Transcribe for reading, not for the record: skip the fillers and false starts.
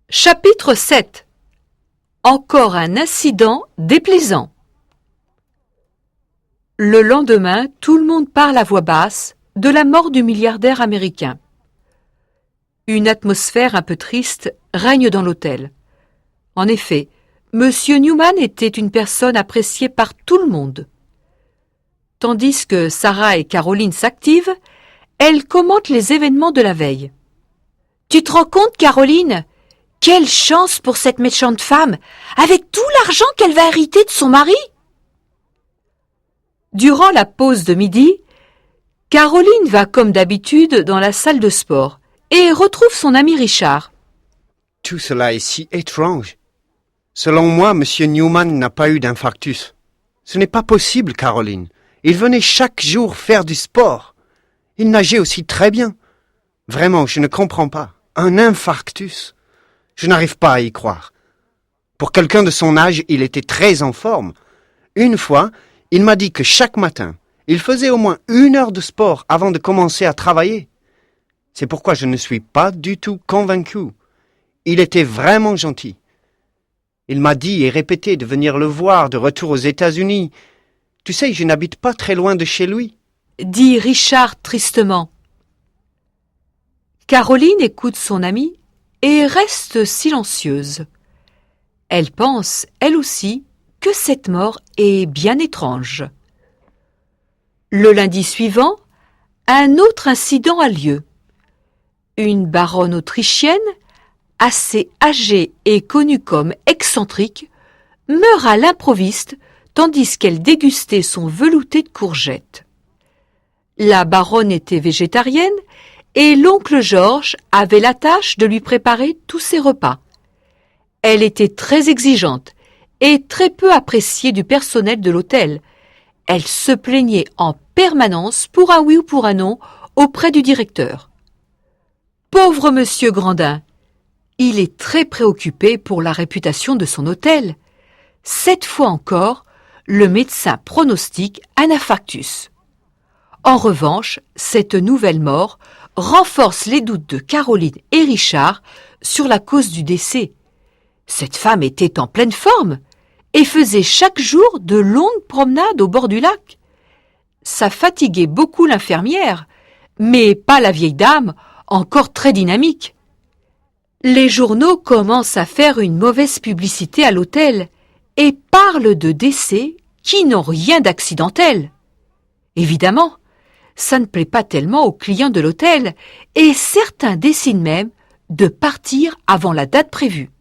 Chapitre 7. Encore un incident déplaisant. Le lendemain, tout le monde parle à voix basse de la mort du milliardaire américain. Une atmosphère un peu triste règne dans l'hôtel. En effet, M. Newman était une personne appréciée par tout le monde. Tandis que Sarah et Caroline s'activent, elles commentent les événements de la veille. « Tu te rends compte, Caroline ? Quelle chance pour cette méchante femme, avec tout l'argent qu'elle va hériter de son mari !» Durant la pause de midi, Caroline va comme d'habitude dans la salle de sport et retrouve son ami Richard. « Tout cela est si étrange. Selon moi, M. Newman n'a pas eu d'infarctus. Ce n'est pas possible, Caroline. Il venait chaque jour faire du sport. Il nageait aussi très bien. Vraiment, je ne comprends pas. Un infarctus. Je n'arrive pas à y croire. Pour quelqu'un de son âge, il était très en forme. Une fois, il m'a dit que chaque matin, il faisait au moins 1 heure de sport avant de commencer à travailler. C'est pourquoi je ne suis pas du tout convaincu. Il était vraiment gentil. Il m'a dit et répété de venir le voir de retour aux États-Unis. Tu sais, je n'habite pas très loin de chez lui, dit Richard tristement. Caroline écoute son amie et reste silencieuse. Elle pense, elle aussi, que cette mort est bien étrange. Le lundi suivant, un autre incident a lieu. Une baronne autrichienne, assez âgée et connue comme excentrique, meurt à l'improviste tandis qu'elle dégustait son velouté de courgettes. La baronne était végétarienne et l'oncle Georges avait la tâche de lui préparer tous ses repas. Elle était très exigeante et très peu appréciée du personnel de l'hôtel. Elle se plaignait en permanence pour un oui ou pour un non auprès du directeur. Pauvre monsieur Grandin, il est très préoccupé pour la réputation de son hôtel. Cette fois encore, le médecin pronostique un infarctus. En revanche, cette nouvelle mort renforce les doutes de Caroline et Richard sur la cause du décès. Cette femme était en pleine forme et faisait chaque jour de longues promenades au bord du lac. Ça fatiguait beaucoup l'infirmière, mais pas la vieille dame, encore très dynamique. Les journaux commencent à faire une mauvaise publicité à l'hôtel et parlent de décès qui n'ont rien d'accidentel. Évidemment, ça ne plaît pas tellement aux clients de l'hôtel et certains décident même de partir avant la date prévue.